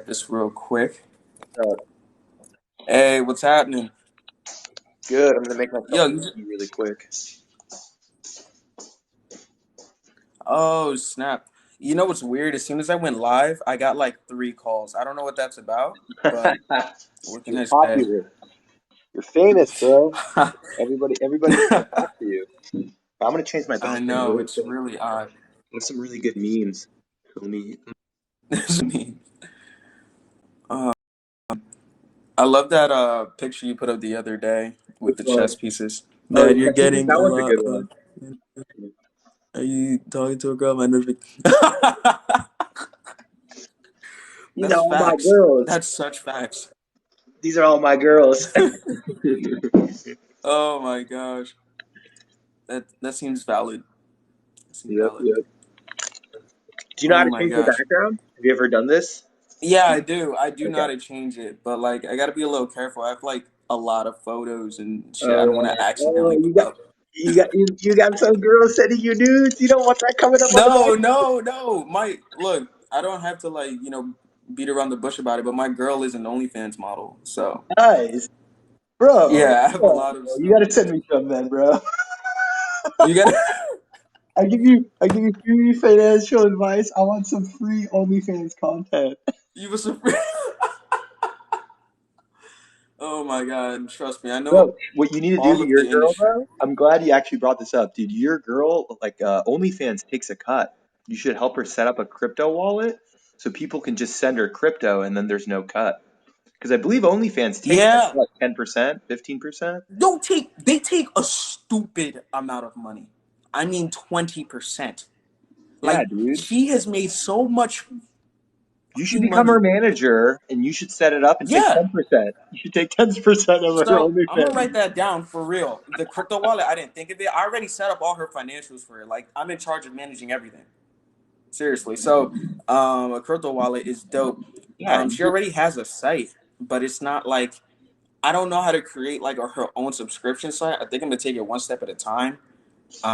set this real quick. Uh, Hey, what's happening? Good. I'm gonna make myself Yo, tea really quick. oh snap! You know what's weird? As soon as I went live, I got like 3 calls. I don't know what that's about, but what can You're I say? popular. You're famous, bro. Everybody's gonna talk to you. I'm gonna change my I background know really it's quick. really odd. There's some really good memes. Let me. It's me. Uh, I love that picture you put up the other day with Which the one? chess pieces. Oh, Man, you're I think getting that a one's a lot good of. one. Are you talking to a girl? My nerves. These are That's all my facts. girls. That's such facts. These are all my girls. Oh my gosh. That seems valid. That seems Yep, valid. yep. Do you know how Oh to my change your gosh. background? Have you ever done this? Yeah, I do. I do know Okay. how to change it, but like I gotta be a little careful. I have like a lot of photos and shit. I don't want Oh, to oh, accidentally put up. you got some girls sending you nudes. You don't want that coming up on the No, back. no, no. My look, I don't have to like, beat around the bush about it, but my girl is an OnlyFans model. So Nice, bro. yeah, I have a lot of You stuff. gotta send me some then, bro. You gotta I give you free financial advice. I want some free OnlyFans content. you was a Oh my God. Trust me, I know Bro, what you need to do all to of your the girl, industry. bro? I'm glad you actually brought this up, dude. Your girl, like, OnlyFans takes a cut. You should help her set up a crypto wallet so people can just send her crypto and then there's no cut. Because I believe OnlyFans takes like Yeah, what, 10%, 15%? they take a stupid amount of money. I mean 20%. Yeah, Like dude. she has made so much You should fucking become her money. manager and you should set it up and take Yeah. 10%. You should take 10% of her So I'm gonna OnlyFans. write that down for real. The crypto wallet, I didn't think of it. I already set up all her financials for her. Like I'm in charge of managing everything. Seriously. So a crypto wallet is dope. Yeah, She already has a site, but it's not like I don't know how to create like her own subscription site. I think I'm gonna take it one step at a time.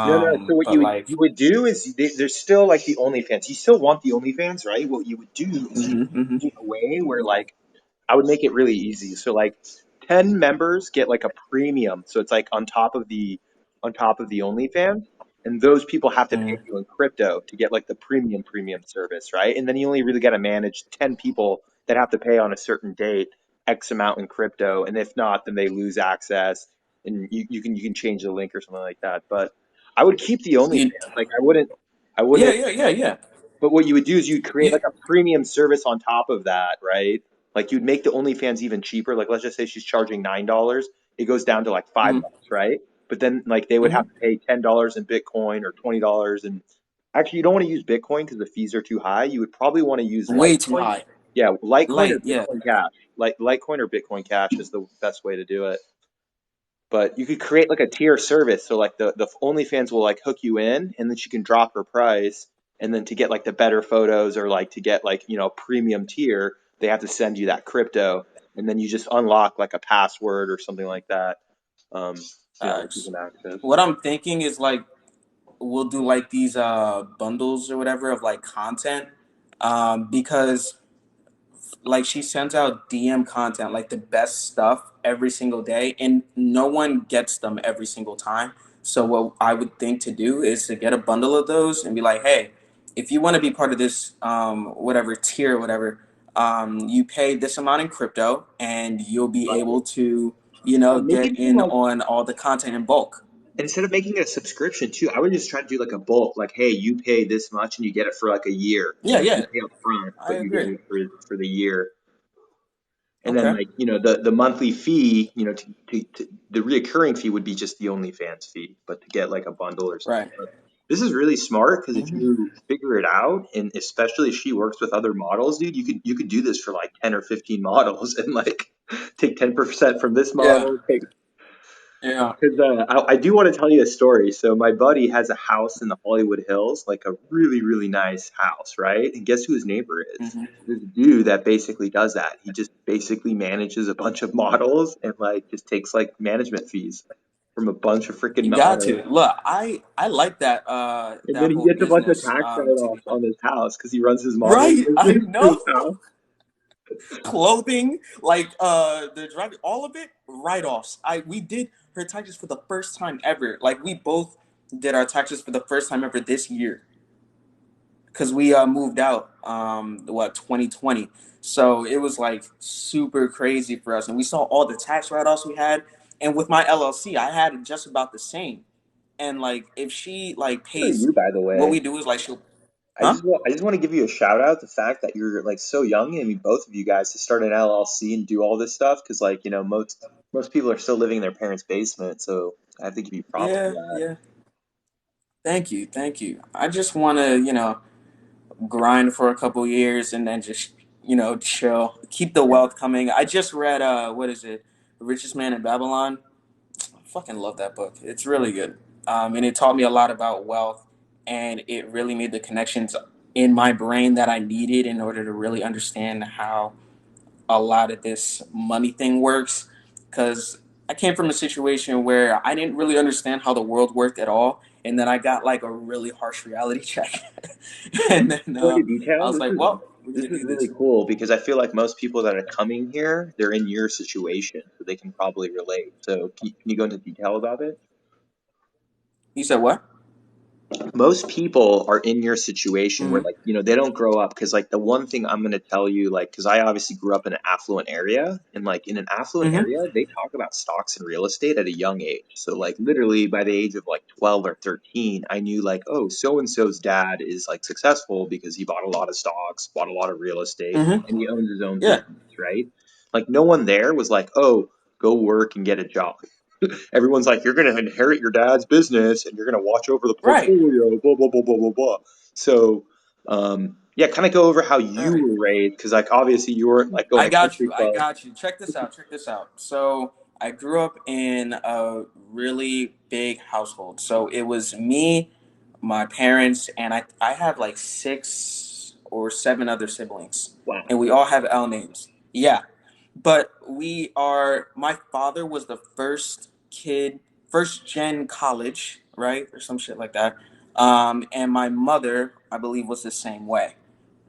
no, no. So what But you would do is there's still like the OnlyFans. You still want the OnlyFans, right? What you would do is you hmm do it in a way where like I would make it really easy. So like 10 members get like a premium. So it's like on top of the OnlyFans. And those people have to pay hmm you in crypto to get like the premium service, right? And then you only really got to manage 10 people that have to pay on a certain date X amount in crypto. And if not, then they lose access and you can change the link or something like that. But I would keep the You, OnlyFans. Like I yeah, wouldn't yeah, yeah, yeah. but what you would do is you'd create like You, a premium service on top of that, right? Like you'd make the OnlyFans even cheaper. Like let's just say she's charging $9, it goes down to like mm, $5, right? But then like they would have to hmm pay $10 in Bitcoin or $20. And actually, you don't want to use Bitcoin because the fees are too high. You would probably want to use Way too Litecoin. high. Yeah, Litecoin or Light, yeah. Bitcoin Cash. Like Litecoin or Bitcoin Cash is the best way to do it. But you could create like a tier service. So like the OnlyFans will like hook you in and then she can drop her price. And then to get like the better photos or like to get like, premium tier, they have to send you that crypto. And then you just unlock like a password or something like that. That you Facts. can access. What I'm thinking is like we'll do like these bundles or whatever of like content because like she sends out DM content like the best stuff every single day and no one gets them every single time. So what I would think to do is to get a bundle of those and be like, hey, if you want to be part of this whatever tier or whatever, you pay this amount in crypto and you'll be able Right. to Or make get it even in like on all the content in bulk. instead of making it a subscription too, I would just try to do like a bulk, like, hey, you pay this much and you get it for like a year. Yeah, You yeah, pay up front, I but you get agree. it for the year. And then Okay. like, the monthly fee, the reoccurring fee would be just the OnlyFans fee, but to get like a bundle or something. Right. But this is really smart because if hmm you figure it out, and especially if she works with other models, dude, you could do this for like 10 or 15 models and like take 10% from this Yeah. model, take Yeah. because I do want to tell you a story. So my buddy has a house in the Hollywood Hills, like a really, really nice house, right? And guess who his neighbor is? hmm This dude that basically does that. He just basically manages a bunch of models and like just takes like management fees from a bunch of freaking You got models. to look. I like that And then that he whole gets a bunch of business. tax To be write-offs honest. on his house because he runs his model Right. I business through know. his house. clothing, like the driving, all of it, write-offs. We did her taxes for the first time ever. Like we both did our taxes for the first time ever this year because we moved out 2020. So it was like super crazy for us, and we saw all the tax write-offs we had. And with my LLC, I had just about the same. And like if she like For pays, you, by the what way. we do is like she'll, I huh? just want to give you a shout out the fact that you're like so young. I mean, both of you guys to start an LLC and do all this stuff because like most people are still living in their parents' basement. So I have to give you props for Yeah, that. yeah. Thank you, thank you. I just want to, grind for a couple years and then just, chill, keep the Yeah. wealth coming. I just read, what is it, The Richest Man in Babylon. I fucking love that book. It's really good, and it taught me a lot about wealth, and it really made the connections in my brain that I needed in order to really understand how a lot of this money thing works, because I came from a situation where I didn't really understand how the world worked at all, and then I got like a really harsh reality check, and then Go into I detail. was like, "Well, we're This gonna is do really this." cool because I feel like most people that are coming here, they're in your situation, so they can probably relate. So can you go into detail about it? You said what? Most people are in your situation where Mm-hmm. like they don't grow up because like the one thing I'm going to tell you like because I obviously grew up in an affluent area and like in an affluent Mm-hmm. area they talk about stocks and real estate at a young age, so like literally by the age of like 12 or 13 I knew like, oh, so and so's dad is like successful because he bought a lot of stocks, bought a lot of real estate, Mm-hmm. and he owns his own Yeah. business, right? Like no one there was like, oh, go work and get a job. Everyone's like, you're going to inherit your dad's business and you're going to watch over the Right. portfolio, blah, blah, blah, blah, blah, blah. So, yeah, kind of go over how you Right. were raised because, like, obviously you weren't like going I to got country you. I club. got you. Check this out. Check this out. So I grew up in a really big household. So it was me, my parents, and I have like 6 or 7 other siblings, Wow. and we all have L names. Yeah, but we are. My father was the first kid, first gen college, right, or some shit like that. And my mother, I believe, was the same way.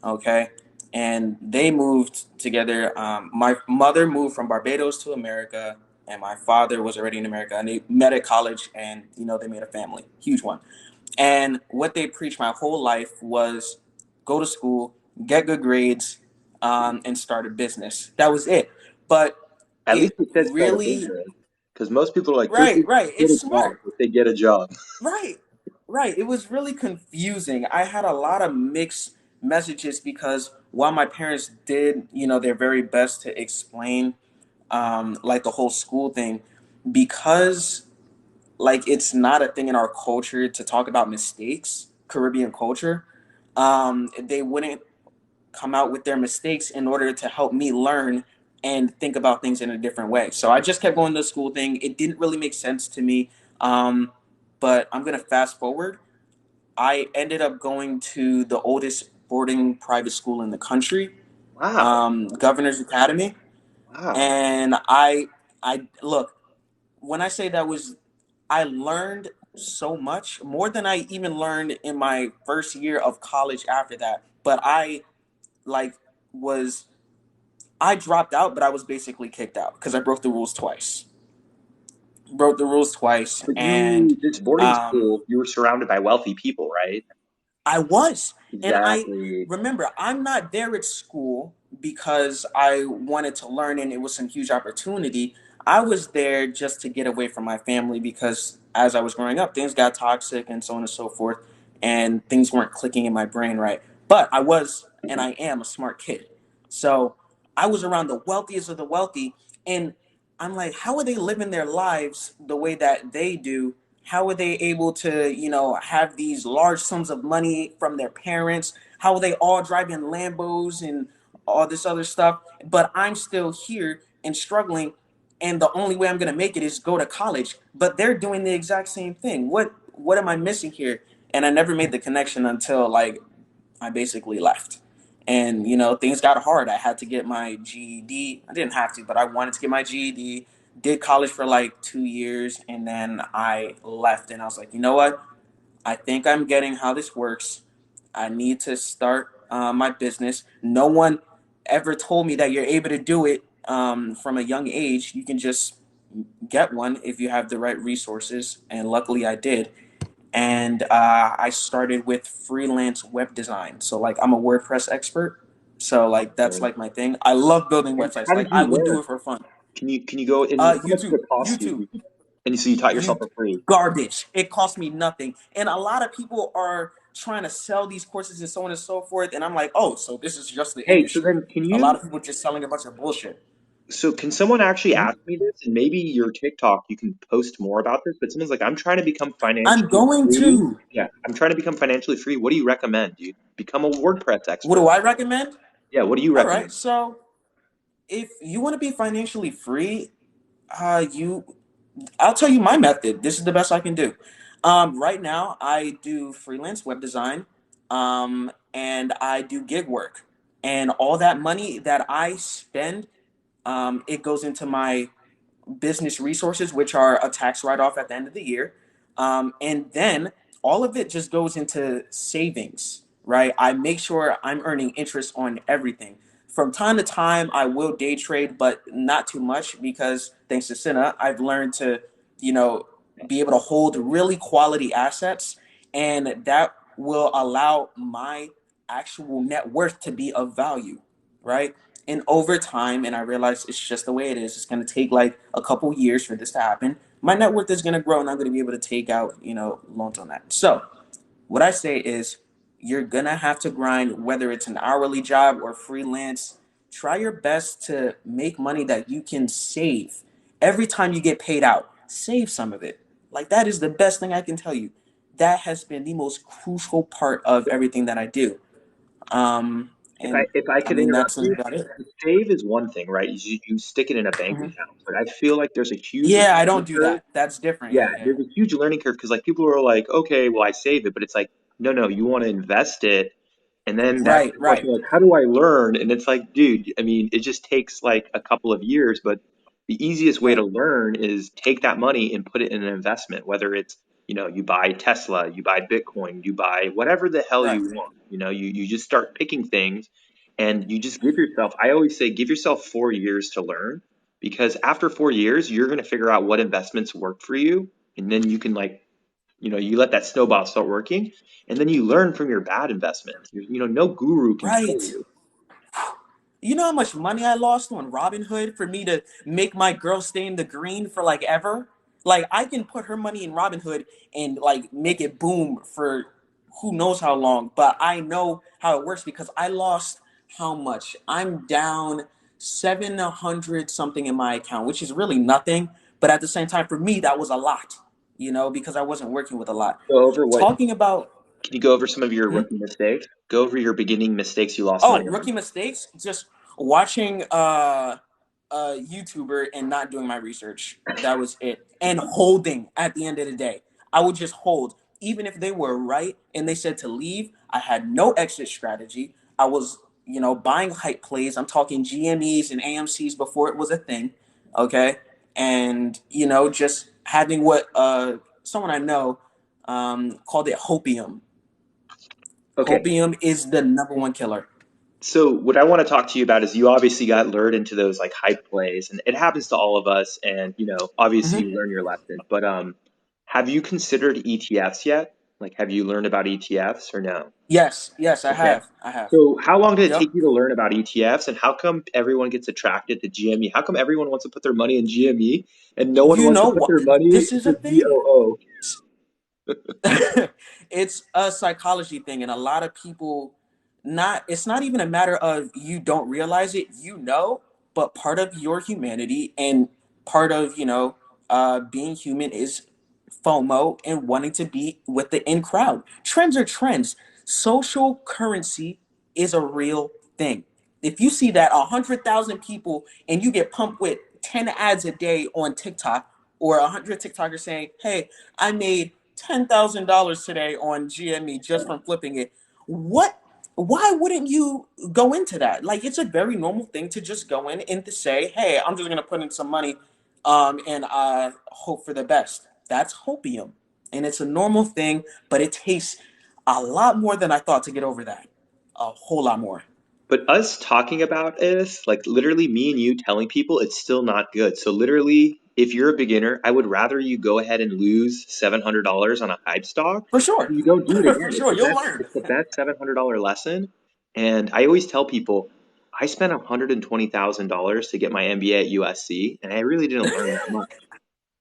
Okay, and they moved together. My mother moved from Barbados to America, and my father was already in America, and they met at college, and they made a family, huge one. And what they preached my whole life was go to school, get good grades, and start a business. That was it. But At least it it said start a really, business because most people are like, go right, right. get It's a job smart. if they get a job. Right, right. It was really confusing. I had a lot of mixed messages because while my parents did, their very best to explain, like the whole school thing, because like it's not a thing in our culture to talk about mistakes, Caribbean culture. They wouldn't come out with their mistakes in order to help me learn and think about things in a different way. So I just kept going to the school thing. It didn't really make sense to me. Um, but I'm gonna fast forward. I ended up going to the oldest boarding private school in the country, Wow. Governor's Academy, Wow. and I look, when I say that was, I learned so much more than I even learned in my first year of college after that. But I like was I dropped out, but I was basically kicked out because I broke the rules twice. Broke the rules twice, But and this boarding um, school, you were surrounded by wealthy people, right? I was. And I Exactly. remember I'm not there at school because I wanted to learn and it was some huge opportunity. I was there just to get away from my family because as I was growing up, things got toxic and so on and so forth, and things weren't clicking in my brain right. But I was and I am a smart kid. So I was around the wealthiest of the wealthy, and I'm like, how are they living their lives the way that they do? How are they able to, have these large sums of money from their parents? How are they all driving Lambos and all this other stuff? But I'm still here and struggling, and the only way I'm gonna make it is go to college. But they're doing the exact same thing. What am I missing here? And I never made the connection until like I basically left. And things got hard. I had to get my GED. I didn't have to, but I wanted to get my GED. Did college for like 2 years, and then I left. And I was like, you know what? I think I'm getting how this works. I need to start my business. No one. ever told me that you're able to do it from a young age. You can just get one if you have the right resources, and luckily I did. And I started with freelance web design. So like I'm a WordPress expert. So like that's Um, like my thing. I love building and websites. how Like did I you would learn? do it for fun. Can you go and how much did YouTube, it cost YouTube, you? And so you taught yourself you for free. garbage. It cost me nothing. And a lot of people are trying to sell these courses and so on and so forth. And I'm like, oh, so this is just the Hey, so industry. then can A lot you of people just selling a bunch of bullshit. so can someone actually Hmm? ask me this? And maybe your TikTok, you can post more about this, but someone's like, I'm trying to become I'm financially going free. to. Yeah, I'm trying to become financially free. What do you recommend, dude? Become a WordPress What do expert. I recommend? Yeah, what do you All right. recommend? So if you want to be financially free, you I'll tell you my method. This is the best I can do. Right now, I do freelance web design, and I do gig work, and all that money that I spend, it goes into my business resources, which are a tax write off at the end of the year. And then all of it just goes into savings, right? I make sure I'm earning interest on everything. From time to time, I will day trade, but not too much because thanks to Cinna, I've learned to, you know, be able to hold really quality assets. And that will allow my actual net worth to be of value, right? And over time, and I realize it's just the way it is, it's going to take like a couple years for this to happen. My net worth is going to grow and I'm going to be able to take out, loans on that. So what I say is you're going to have to grind, whether it's an hourly job or freelance. Try your best to make money that you can save. Every time you get paid out, save some of it. Like that is the best thing I can tell you. That has been the most crucial part of everything that I do. Um, and If I I could mean, interrupt that's you, about it. to save is one thing, right? You stick it in a bank Mhm. account, but I feel like there's a huge Yeah, I learning don't do curve. that. That's different. Yeah, Yeah, yeah. there's a huge learning curve because like people are like, okay, well I save it, but it's like, no, no, you want to invest it, and then that's Right, the right, question like, how do I learn? And it's like, dude, I mean, it just takes like a couple of years, but the easiest way to right, learn is take that money and put it in an investment, whether it's, you buy Tesla, you buy Bitcoin, you buy whatever the hell right, you want. You just start picking things and you just give yourself, I always say, give yourself 4 years to learn because after 4 years, you're going to figure out what investments work for you. And then you can like, you let that snowball start working and then you learn from your bad investments. No guru can tell right. you. You know how much money I lost on Robinhood for me to make my girl stay in the green for like ever? Like I can put her money in Robinhood and like make it boom for who knows how long, but I know how it works because I lost how much? I'm down 700 something in my account, which is really nothing, but at the same time for me that was a lot, because I wasn't working with a lot. Go over what, Talking about can you go over some of your hmm? rookie mistakes? Go over your beginning mistakes you lost Oh, money on. rookie mistakes, just watching a YouTuber and not doing my research. That was it. And holding at the end of the day. I would just hold. Even if they were right and they said to leave, I had no exit strategy. I was, buying hype plays. I'm talking GMEs and AMCs before it was a thing. Okay. And, just having what someone I know called it hopium. Okay. Hopium is the number one killer. So what I want to talk to you about is you obviously got lured into those like hype plays and it happens to all of us and obviously you Mhm. learn your lesson. But have you considered ETFs yet? Like have you learned about ETFs or no? Yes, yes, I Okay. have. I have. So how long did it Yep. take you to learn about ETFs and how come everyone gets attracted to GME? How come everyone wants to put their money in GME and no one You wants to know put what? their money This is a to thing. GOO? It's a psychology thing, and a lot of people not. It's not even a matter of you don't realize it. But part of your humanity and part of being human is FOMO and wanting to be with the in crowd. Trends are trends. Social currency is a real thing. If you see that 100,000 people and you get pumped with 10 ads a day on TikTok, or 100 TikTokers saying, "Hey, I made $10,000 today on GME just from flipping it." What? Why wouldn't you go into that? Like, it's a very normal thing to just go in and to say, "Hey, I'm just gonna put in some money, and hope for the best." That's hopium, and it's a normal thing, but it takes a lot more than I thought to get over that. A whole lot more. But us talking about this, like literally me and you telling people, it's still not good. So literally, if you're a beginner, I would rather you go ahead and lose $700 on a hype stock. For sure. You don't do it For again. It's sure. the You'll best. learn. It's the best $700 lesson. And I always tell people, I spent $120,000 to get my MBA at USC, and I really didn't learn that much.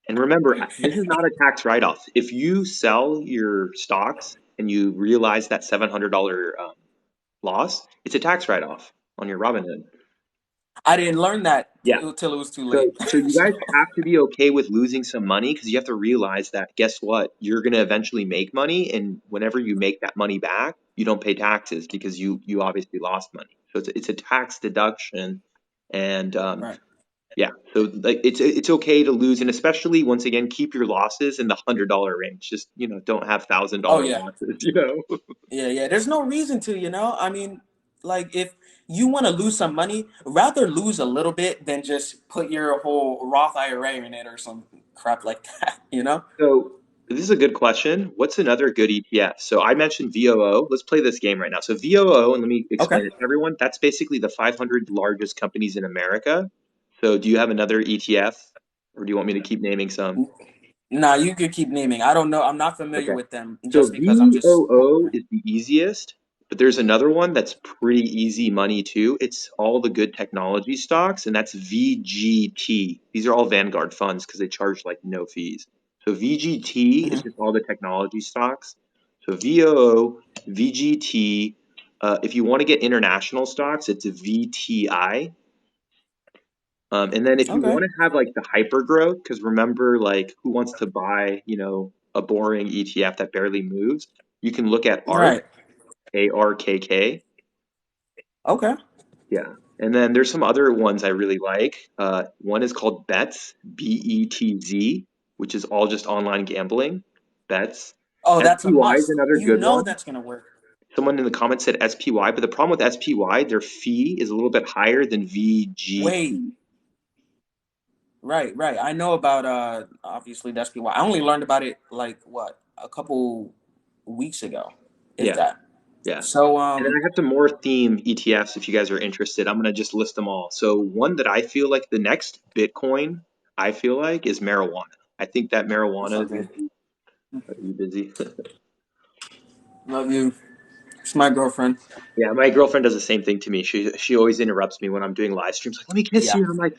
And remember, this is not a tax write-off. If you sell your stocks and you realize that $700 loss, it's a tax write-off on your Robinhood. I didn't learn that Yeah. till it was too So, late. so you So, guys have to be okay with losing some money because you have to realize that guess what? You're going to eventually make money, and whenever you make that money back, you don't pay taxes because you obviously lost money. So it's a tax deduction, and right. yeah. So like it's okay to lose, and especially once again, keep your losses in the $100 range. Just don't have thousand Oh dollar yeah. losses. Yeah, yeah. There's no reason to, you know? I mean, like if you want to lose some money, rather lose a little bit than just put your whole Roth IRA in it or some crap like that, you know? So this is a good question. What's another good ETF? So I mentioned VOO. Let's play this game right now. So VOO, and let me Okay. explain it to everyone. That's basically the 500 largest companies in America. So do you have another ETF, or do you want me to keep naming some? Nah, you could keep naming. I don't know. I'm not familiar Okay. with them So just because I'm just VOO is the easiest, but there's another one that's pretty easy money too. It's all the good technology stocks, and that's VGT. These are all Vanguard funds because they charge like no fees. So VGT is Mhm. just all the technology stocks. So VOO, VGT. If you want to get international stocks, it's VTI. And then if you Okay. want to have like the hyper growth, because remember, like who wants to buy, a boring ETF that barely moves? You can look at ARK, Right. ARKK. Okay. Yeah. And then there's some other ones I really like. One is called Bets, BETZ, which is all just online gambling. Bets. Oh, that's a SPY is must. another You good know one. that's gonna work. Someone in the comments said SPY, but the problem with SPY, their fee is a little bit higher than Wait. VGT. Right, right. I know about obviously that's why I only learned about it like what, a couple weeks ago, if Yeah. that. Yeah. So And then I have some more theme ETFs if you guys are interested. I'm gonna just list them all. So one that I feel like the next Bitcoin, I feel like, is marijuana. I think that what's marijuana up, is gonna dude? be. Are you busy? Love you. It's my girlfriend. Yeah, my girlfriend does the same thing to me. She always interrupts me when I'm doing live streams. Like, let me kiss Yeah. you. I'm like,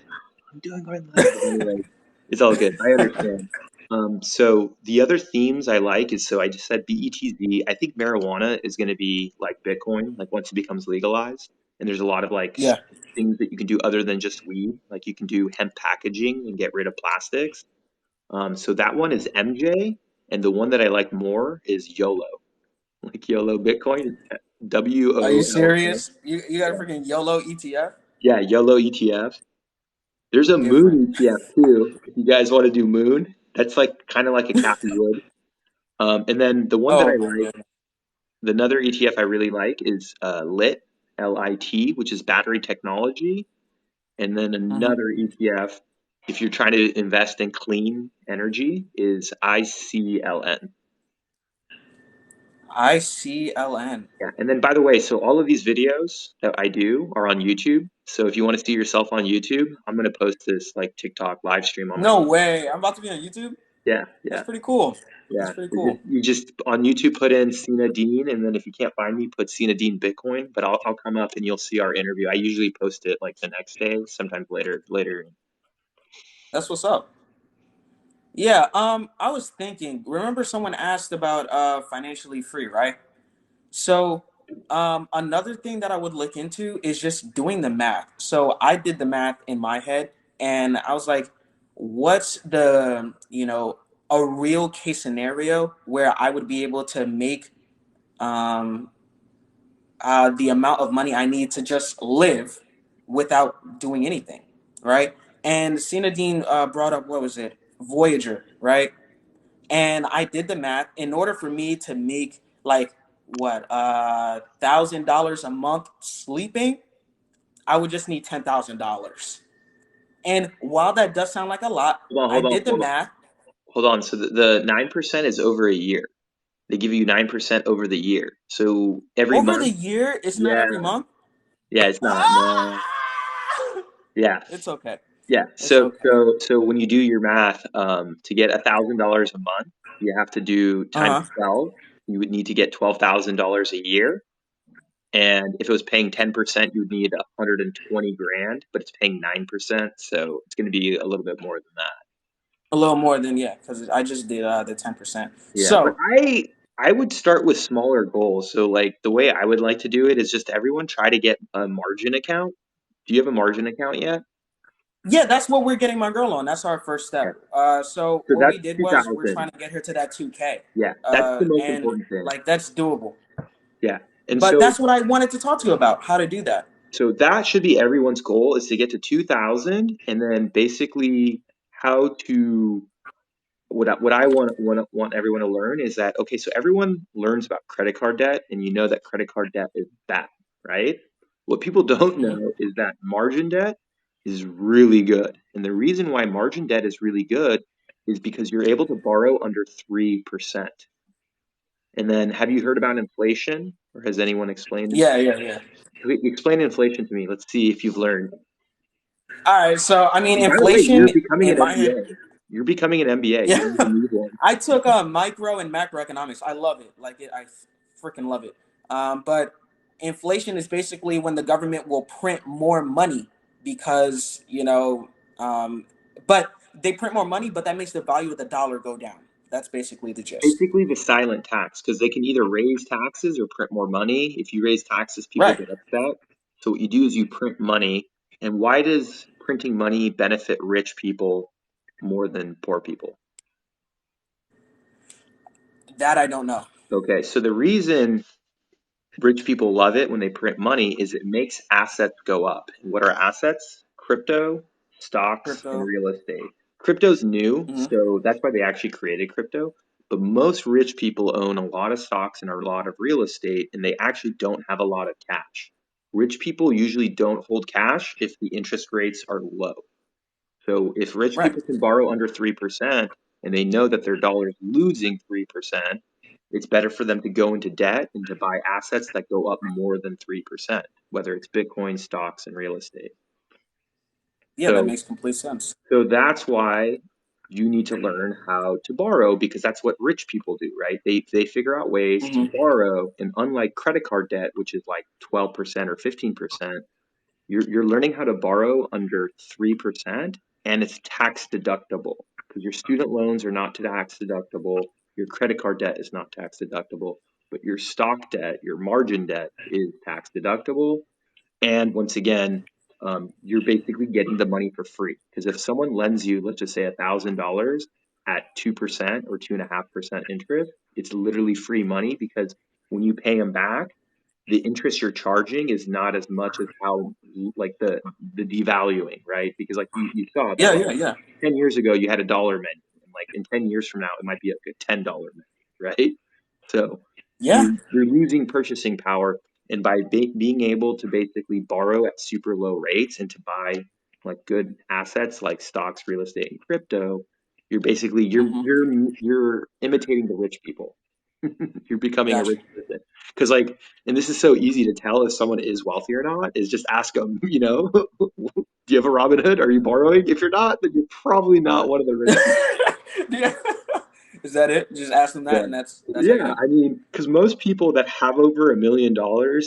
I'm doing my live. But anyway, it's all good. I understand. So the other themes I like is so I just said BETZ. I think marijuana is going to be like Bitcoin, like once it becomes legalized. And there's a lot of like Yeah. things that you can do other than just weed. Like you can do hemp packaging and get rid of plastics. So that one is MJ, and the one that I like more is YOLO, like YOLO Bitcoin, Are you WOLO. serious? You got a freaking YOLO ETF? Yeah, YOLO ETF. There's a Moon Different. ETF too. If you guys want to do Moon, that's like kind of like a Cathie Wood. And then the one that I Oh my like, goodness. another ETF I really like is LIT, which is battery technology. And then Hmm. another ETF, if you're trying to invest in clean energy, is ICLN. ICLN. Yeah. And then by the way, so all of these videos that I do are on YouTube. So if you want to see yourself on YouTube, I'm going to post this like TikTok live stream on my No channel. way. I'm about to be on YouTube. Yeah, That's yeah. pretty cool. That's Yeah, pretty you cool. just on YouTube put in Cena Dean, and then if you can't find me, put Cena Dean Bitcoin. But I'll come up and you'll see our interview. I usually post it like the next day, sometimes later. That's what's up. Yeah, I was thinking, remember someone asked about financially free, right? So, another thing that I would look into is just doing the math. So, I did the math in my head and I was like, what's the, a real case scenario where I would be able to make um, the amount of money I need to just live without doing anything, right? And Sinadine brought up, what was it? Voyager, right? And I did the math. In order for me to make like what $1,000 a month sleeping, I would just need $10,000. And while that does sound like a lot, Hold on, I hold on, did the hold on, math hold on. So the 9% is over a year. They give you 9% over the year. So every over the month, year. It's not yeah, every month. Yeah, it's not. No. Ah! Yeah. It's okay. Yeah. It's So okay. so so when you do your math, to get $1,000 a month, you have to do times Uh huh. 12. You would need to get $12,000 a year. And if it was paying 10%, you would need 120 grand, but it's paying 9%, so it's going to be a little bit more than that. A little more than yeah, because I just did the 10%. Yeah, but So I would start with smaller goals. So like the way I would like to do it is just everyone try to get a margin account. Do you have a margin account yet? yeah, that's what we're getting my girl on. That's our first Yeah. step. So So what that's we did was we're 2,000. trying to get her to that 2K. Yeah, that's the most And important thing. like that's doable. Yeah. And But so that's what I wanted to talk to you about, how to do that. so that should be everyone's goal is to get to 2,000 and then basically how to what I want everyone to learn is that okay, so everyone learns about credit card debt, and you know that credit card debt is bad, right? What people don't Hmm. know is that margin debt is really good, and the reason why margin debt is really good is because you're able to borrow under 3%. And then, have you heard about inflation, or has anyone explained Yeah, inflation? yeah, yeah. Explain inflation to me. Let's see if you've learned. All right. So I mean, And by the way, you're inflation becoming an in my MBA. You're becoming an MBA. yeah, You're going to need one. I took micro and macroeconomics. I love it. Like it, I freaking love it. But inflation is basically when the government will print more money because um, but they print more money, but that makes the value of the dollar go down. That's basically the gist. Basically the silent tax because they can either raise taxes or print more money. If you raise taxes, people Right. get upset. So what you do is you print money. And why does printing money benefit rich people more than poor people? That I don't know. Okay, so the reason rich people love it when they print money is it makes assets go up. And what are assets? Crypto, stocks, and Crypto. real estate. Crypto's new, Hmm. so that's why they actually created crypto. But most rich people own a lot of stocks and a lot of real estate, and they actually don't have a lot of cash. Rich people usually don't hold cash if the interest rates are low. So if rich Right. people can borrow under 3% and they know that their dollar is losing 3%, it's better for them to go into debt and to buy assets that go up more than 3%, whether it's Bitcoin, stocks, and real estate. Yeah, that So makes complete sense. so that's why you need to learn how to borrow because that's what rich people do, right? They figure out ways to Hmm. borrow, and unlike credit card debt, which is like 12% or 15%, you're learning how to borrow under 3% and it's tax deductible because your student loans are not tax deductible, your credit card debt is not tax deductible, but your stock debt, your margin debt is tax deductible. And once again, you're basically getting the money for free because if someone lends you, let's just say $1,000 at 2% or 2.5% interest, it's literally free money because when you pay them back, the interest you're charging is not as much as how like the devaluing, right? Because like you saw that Yeah, like yeah, yeah, 10 years ago you had a dollar menu and like in 10 years from now it might be like a $10 menu, right? So yeah. you're losing purchasing power and by being able to basically borrow at super low rates and to buy like good assets like stocks, real estate and crypto, you're basically Hmm. you're imitating the rich people. You're becoming a Gotcha. rich person. Because like, and this is so easy to tell if someone is wealthy or not. Is just ask them. Do you have a Robinhood? Are you borrowing? If you're not, then you're probably not one of the rich people. Yeah. Is that it? Just ask them that, Yeah. and that's how you Yeah, know. I mean, because most people that have over $1 million,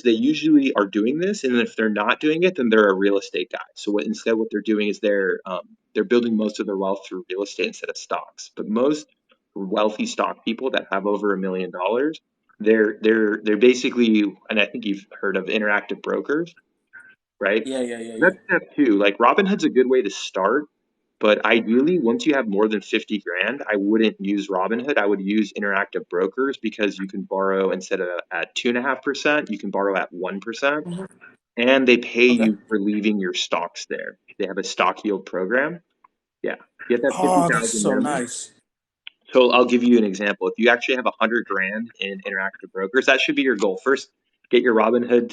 they usually are doing this, and if they're not doing it, then they're a real estate guy. So what they're doing is they're building most of their wealth through real estate instead of stocks. But most wealthy stock people that have over $1 million, they're basically, and I think you've heard of interactive brokers, right? Yeah, yeah, yeah, yeah. That's step two. Like Robinhood's a good way to start, but ideally, once you have more than 50 grand, I wouldn't use Robinhood. I would use Interactive Brokers because you can borrow instead of at 2.5%, you can borrow at 1%, Hmm. and they pay Okay. you for leaving your stocks there. They have a stock yield program. Yeah, get that Oh, that's 50,000 so minimum. nice. So I'll give you an example. If you actually have 100 grand in Interactive Brokers, that should be your goal. First, get your Robinhood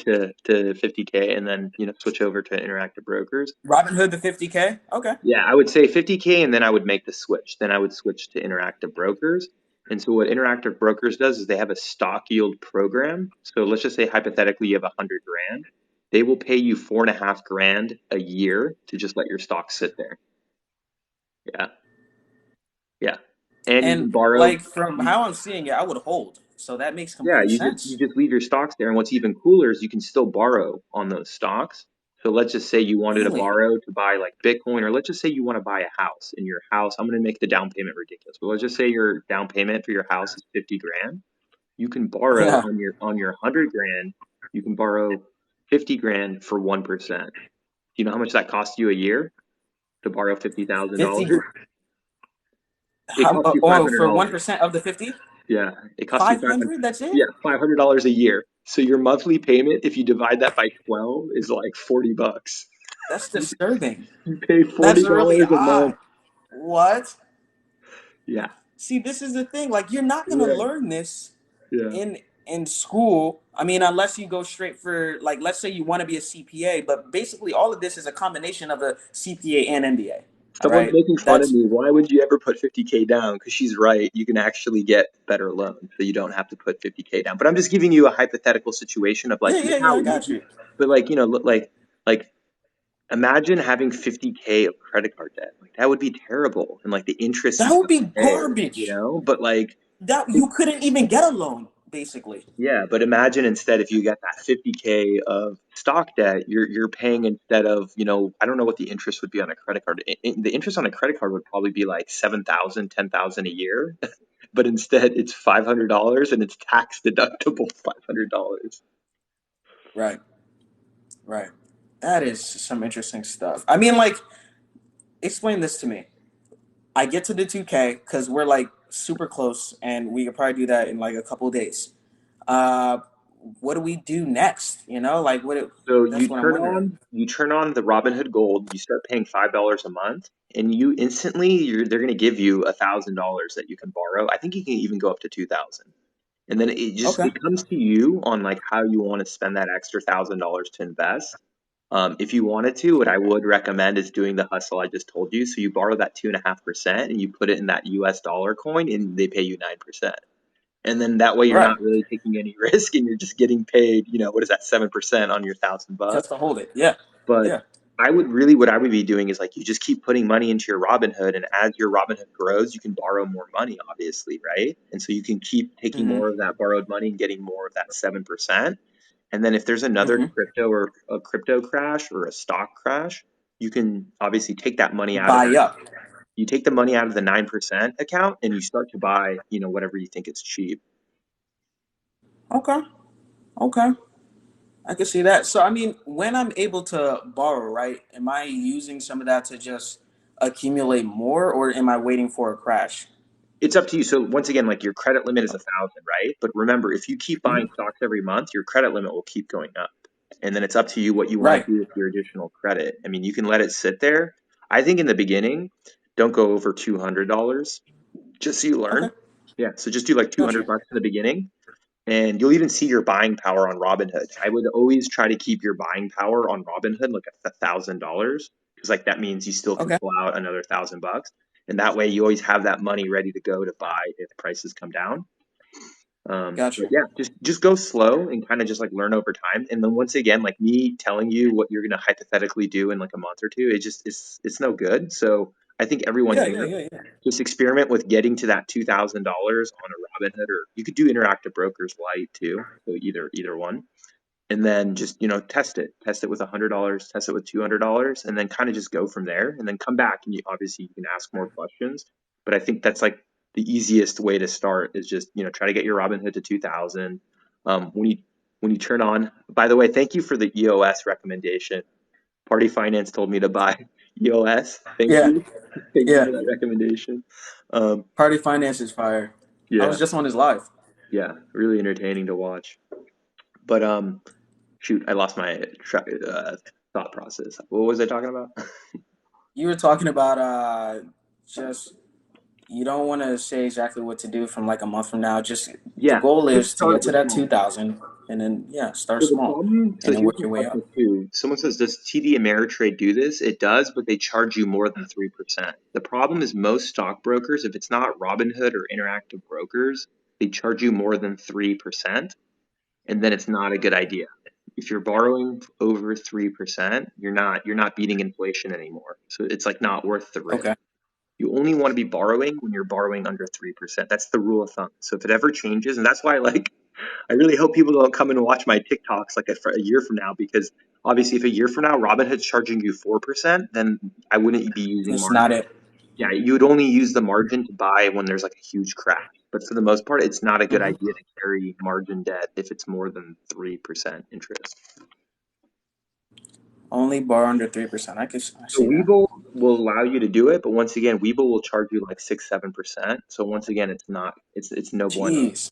to 50K, and then switch over to Interactive Brokers. Robin Hood the 50K. Okay. Yeah, I would say 50K and then I would make the switch. Then I would switch to Interactive Brokers. And so what Interactive Brokers does is they have a stock yield program. So let's just say hypothetically you have 100 grand. They will pay you 4.5 grand a year to just let your stock sit there. Yeah, yeah. And you And can borrow. like from how I'm seeing it, I would hold. So that makes Yeah, complete you sense. just leave your stocks there. And what's even cooler is you can still borrow on those stocks. So let's just say you wanted to Really? borrow to buy like Bitcoin, or let's just say you want to buy a house. In your house, I'm going to make the down payment ridiculous, but let's just say your down payment for your house is 50 grand. You can borrow Yeah. on your 100 grand. You can borrow 50 grand for 1%. Do you know how much that costs you a year to borrow 50,000 50 dollars? It how costs you five oh hundred for dollars. 1% of the 50? Yeah, it costs you 500. 500, that's it? Yeah, $500 a year. So your monthly payment, if you divide that by 12, is like $40. That's disturbing. You pay That's forty really dollars a month. odd. What? Yeah, See, this is the thing. Like you're not going to yeah, learn this yeah. in school. I mean, unless you go straight for like let's say you want to be a CPA, but basically all of this is a combination of a CPA and MBA. All Someone's right? making fun of That's me. Why would you ever put 50K down? Because she's right. You can actually get better loans, so you don't have to put 50K down. But I'm just giving you a hypothetical situation of like, yeah, look yeah, yeah, how I got easy. you. But like, look like imagine having 50K of credit card debt. Like that would be terrible, and like the interest That you'd would have be to pay. garbage. But like, That you couldn't even get a loan basically. yeah, but imagine instead if you get that 50K of stock debt, you're paying instead of, I don't know what the interest would be on a credit card. The interest on a credit card would probably be like 7,000, 10,000 a year, but instead it's $500 and it's tax deductible $500. Right. Right. That is some interesting stuff. I mean, like, explain this to me. I get to the 2K because we're like super close and we could probably do that in like a couple of days. Uh, what do we do next? You know, like So that's what I'm wondering. you turn on the Robinhood Gold, you start paying $5 a month, and you instantly they're going to give you $1,000 that you can borrow. I think you can even go up to 2,000. And then Okay. it comes to you on like how you want to spend that extra $1,000 to invest. If you wanted to, what I would recommend is doing the hustle I just told you. So you borrow that 2.5% and you put it in that US dollar coin and they pay you 9%. And then that way you're Right. not really taking any risk and you're just getting paid, what is that, 7% on your $1,000. Just to hold it. Yeah. But Yeah. what I would be doing is like you just keep putting money into your Robinhood, and as your Robinhood grows, you can borrow more money, obviously, right? And so you can keep taking Mm-hmm. more of that borrowed money and getting more of that 7%. And then if there's another Mm-hmm. crypto or a crypto crash or a stock crash, you can obviously take that money out of Buy that. up. You take the money out of the 9% account and you start to buy, whatever you think is cheap. Okay. Okay. I can see that. So I mean, when I'm able to borrow, right? Am I using some of that to just accumulate more, or am I waiting for a crash? It's up to you. So once again, like your credit limit is 1,000, right? But remember, if you keep buying Mm-hmm. stocks every month, your credit limit will keep going up. And then it's up to you what you want to Right. do with your additional credit. I mean, you can let it sit there. I think in the beginning, don't go over $200 just so you learn. Okay. Yeah. So just do like Got 200 you. bucks in the beginning, and you'll even see your buying power on Robinhood. I would always try to keep your buying power on Robinhood like $1,000, because like that means you still can Okay. pull out another $1,000, and that way you always have that money ready to go to buy if prices come down. Got But you. yeah, just go slow and kind of just like learn over time. And then once again, like me telling you what you're gonna hypothetically do in like a month or two, it's no good. So I think everyone Yeah. Yeah. here Yeah. Yeah. just experiment with getting to that $2,000 on a Robinhood, or you could do Interactive Brokers Lite too. So either one, and then just test it with $100, test it with $200, and then kind of just go from there, and then come back and obviously you can ask more questions. But I think that's like the easiest way to start is just try to get your Robinhood to 2,000. When you turn on, by the way, thank you for the EOS recommendation. Party Finance told me to buy EOS. Thank Yeah. you. Thank you Yeah. for that recommendation. um, Party finance is fire. I yeah, was just on his live. yeah, really entertaining to watch. But shoot, I lost my thought process. What was I talking about? You were talking about just you don't want to say exactly what to do from like a month from now. Just the Yeah, goal just is to get start to with that small. 2,000 and then yeah, start So the small problem, so and then here's work the your way question up. too. Someone says, does TD Ameritrade do this? It does, but they charge you more than 3%. The problem is most stockbrokers, if it's not Robinhood or Interactive Brokers, they charge you more than 3%, and then it's not a good idea. if you're borrowing over 3%, you're not beating inflation anymore. So it's like not worth the risk. Okay. You only want to be borrowing when you're borrowing under 3%. That's the rule of thumb. So if it ever changes, and that's why like I really hope people don't come and watch my TikToks like a year from now, because obviously if a year from now Robinhood's charging you 4%, then I wouldn't be using It's not margin. it. Yeah, you would only use the margin to buy when there's like a huge crash. But for the most part, it's not a good Hmm. idea to carry margin debt if it's more than 3% interest. Only borrow under 3%. I So see that. Webull will allow you to do it, but once again, Webull will charge you like 6, 7%. So once again, it's no bueno. Jeez.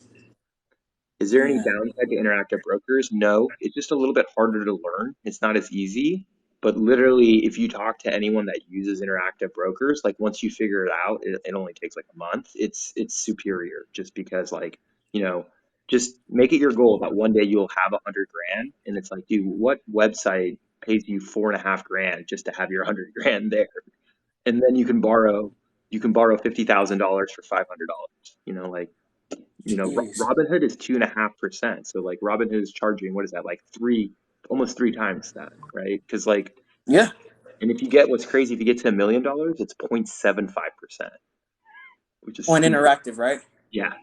Is there any Yeah. downside to interactive brokers? No, it's just a little bit harder to learn. It's not as easy. But literally, if you talk to anyone that uses interactive brokers, like once you figure it out, it only takes like a month. It's superior just because like, you know, just make it your goal that one day you'll have 100 grand. And it's like, dude, what website pays you 4.5 grand just to have your 100 grand there? And then you can borrow $50,000 for $500. Like Jeez. Robinhood is 2.5%. So like Robinhood is charging, what is that, like almost 3 times that, right? Because like, Yeah. and if you get what's crazy, if you get to $1 million, it's 0.75%, which is On stupid. interactive, right? Yeah.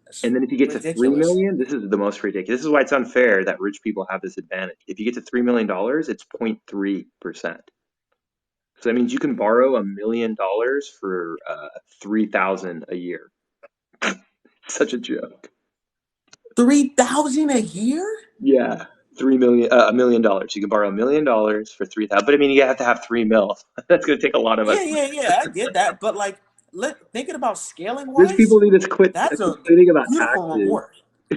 That's And then if you get to 3 ridiculous. million, this is the most ridiculous. This is why it's unfair that rich people have this advantage. If you get to $3 million, it's 0.3%. So that means you can borrow $1 million for 3,000 a year. Such a joke. 3,000 a year? Yeah, $1 million. You can borrow $1 million for 3,000. But I mean, you have to have 3 mil. That's gonna take a lot of us. Yeah, yeah, yeah. I get that. But like, thinking about scaling Rich wise, people need to quit that's a complaining about beautiful taxes. reward.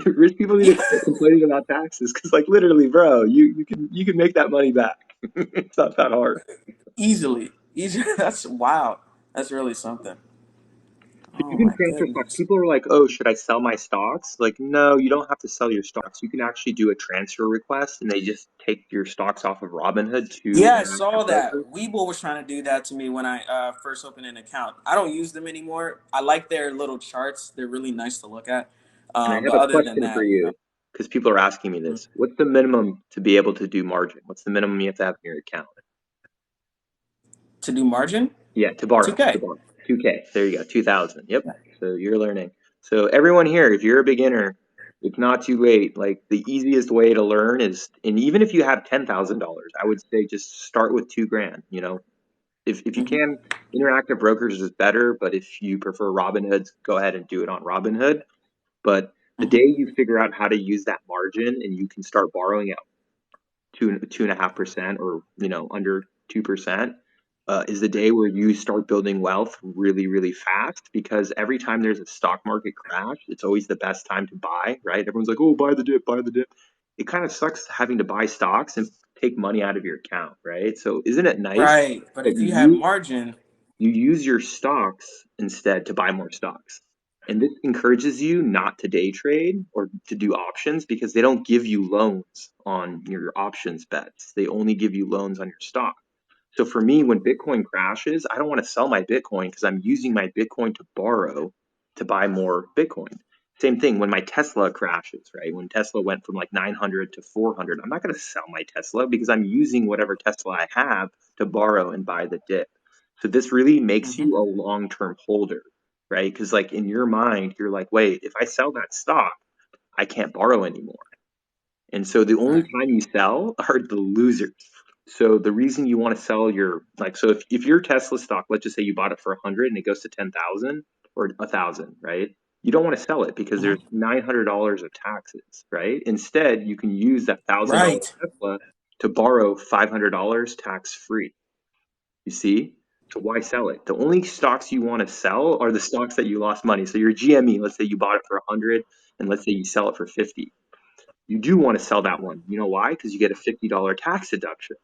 Rich people need to Yeah, quit complaining about taxes because, like, literally, bro, you can make that money back. It's not that hard. easily. Easy. That's wow. That's really something. You Oh can my transfer stocks. goodness. People are like, "Oh, should I sell my stocks?" Like, no, you don't have to sell your stocks. You can actually do a transfer request, and they just take your stocks off of Robinhood to Yeah, I Interactive saw Brokers. that. Webull was trying to do that to me when I first opened an account. I don't use them anymore. I like their little charts. They're really nice to look at. And I have But a other than question for that, you because people are asking me this. What's the minimum to be able to do margin? What's the minimum you have to have in your account? to do margin, Yeah, to borrow, to 2K. borrow. 2K. There you go. 2,000. Yep. So you're learning. So everyone here, if you're a beginner, it's not too late. Like the easiest way to learn is, and even if you have $10,000, I would say just start with 2 grand. If you Hmm. can, interactive brokers is better, but if you prefer Robinhood, go ahead and do it on Robinhood. But the Hmm. day you figure out how to use that margin and you can start borrowing at 2.5% or under 2%, is the day where you start building wealth really, really fast. Because every time there's a stock market crash, it's always the best time to buy, right? Everyone's like, "Oh, buy the dip, buy the dip." It kind of sucks having to buy stocks and take money out of your account, right? So isn't it nice Right. But that if you have you margin, use your stocks instead to buy more stocks. And this encourages you not to day trade or to do options because they don't give you loans on your options bets. They only give you loans on your stock. So for me, when Bitcoin crashes, I don't want to sell my Bitcoin because I'm using my Bitcoin to borrow to buy more Bitcoin. Same thing when my Tesla crashes, right? When Tesla went from like 900 to 400, I'm not going to sell my Tesla because I'm using whatever Tesla I have to borrow and buy the dip. So this really makes hmm, you a long-term holder, right? Because like in your mind, you're like, wait, if I sell that stock, I can't borrow anymore. And so the only right. time you sell are the losers. So the reason you want to sell your like so if your Tesla stock, let's just say you bought it for 100 and it goes to 10,000 or 1,000, right? You don't want to sell it because Hmm. there's $900 of taxes, right? Instead, you can use that $1,000 Right. Tesla to borrow $500 tax free. You see? So why sell it? The only stocks you want to sell are the stocks that you lost money. So your GME, let's say you bought it for 100 and let's say you sell it for 50. You do want to sell that one. You know why? Because you get a $50 tax deduction.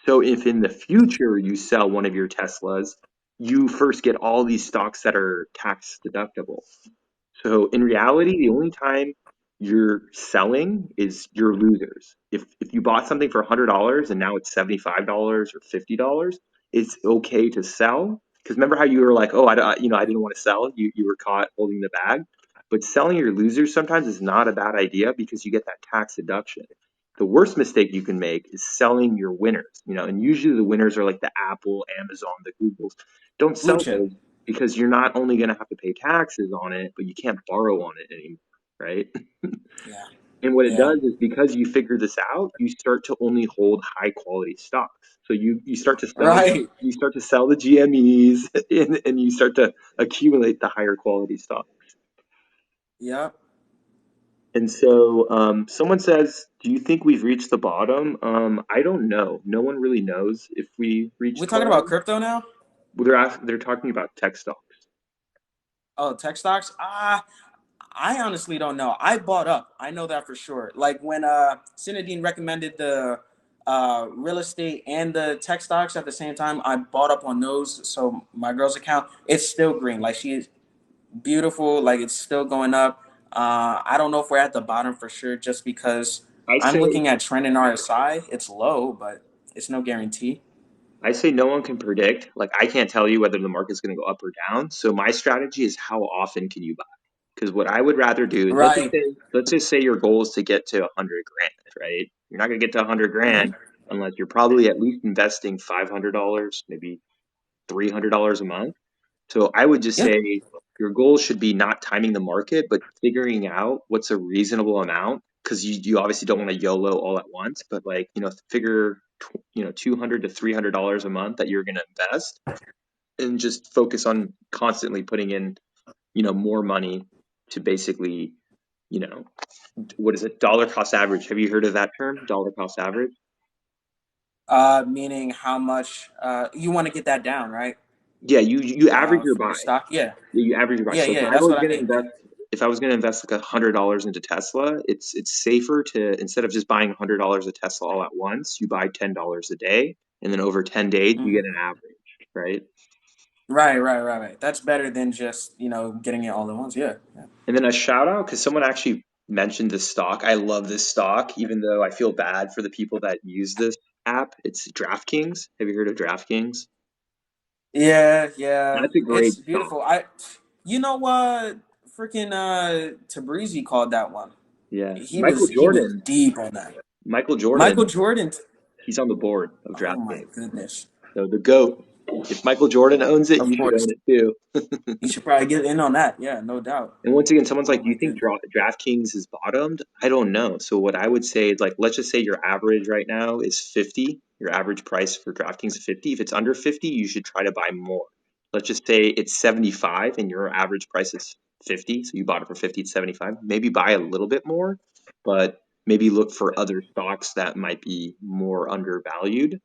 So if in the future you sell one of your Teslas, you first get all these stocks that are tax deductible. So in reality, the only time you're selling is your losers. If you bought something for $100 and now it's $75 or $50, it's okay to sell. Because remember how you were like, oh, I didn't want to sell. You were caught holding the bag. But selling your losers sometimes is not a bad idea because you get that tax deduction. The worst mistake you can make is selling your winners, and usually the winners are like the Apple, Amazon, the Googles. Don't Blue sell chip. those because you're not only going to have to pay taxes on it, but you can't borrow on it anymore, right? Yeah. And what it Yeah. does is because you figure this out, you start to only hold high quality stocks. So you start to sell Right. the GMEs and you start to accumulate the higher quality stocks. Yep. And so someone says, "Do you think we've reached the bottom?" I don't know. No one really knows if we We're reached the talking about bottom. crypto now. Well, they're talking about tech stocks. Oh, tech stocks. I honestly don't know. I bought up. I know that for sure. Like when Sinadine recommended the real estate and the tech stocks at the same time, I bought up on those. So my girl's account, it's still green. Like she is beautiful. Like it's still going up. I don't know if we're at the bottom for sure, just because I I'm say looking at trend in RSI. It's low, but it's no guarantee. I say no one can predict. Like I can't tell you whether the market's going to go up or down. So my strategy is how often can you buy? Because what I would rather do is Right. let's just say your goal is to get to 100 grand, right? You're not going to get to 100 grand Hmm. unless you're probably at least investing $500, maybe $300 a month. So I would just Yeah. say your goal should be not timing the market, but figuring out what's a reasonable amount. Because you obviously don't want to YOLO all at once, but like figure $200 to $300 a month that you're going to invest, and just focus on constantly putting in more money to basically you know what is it, dollar cost average? Have you heard of that term, dollar cost average? Meaning how much you want to get that down, right? Yeah, you average your For your buy. stock. Yeah. Yeah, you average your buy. Yeah, So yeah, that's what I mean. Yeah. if I was gonna invest like $100 into Tesla, it's safer to, instead of just buying $100 of Tesla all at once, you buy $10 a day, and then over 10 days you get Hmm. an average, right? Right, right, right, right. That's better than just getting it all at once. Yeah, yeah. And then a shout out because someone actually mentioned this stock. I love this stock, even though I feel bad for the people that use this app. It's DraftKings. Have you heard of DraftKings? Yeah, yeah. That's a It's great stock. beautiful. You know what? Freaking Tabrizi called that one. Yeah, He was deep on that. Michael Michael Jordan. Jordan. He's on the board of Oh my DraftKings. goodness. So the GOAT. If Michael Jordan owns it, Of you should course. own it too. You should probably get in on that. Yeah, no doubt. And once again, someone's like, Oh "Do my you think goodness. DraftKings is bottomed?" I don't know. So what I would say is, like, let's just say your average right now is 50. Your average price for DraftKings is 50. If it's under 50, you should try to buy more. Let's just say it's 75 and your average price is 50. So you bought it for 50 to 75. Maybe buy a little bit more, but maybe look for other stocks that might be more undervalued.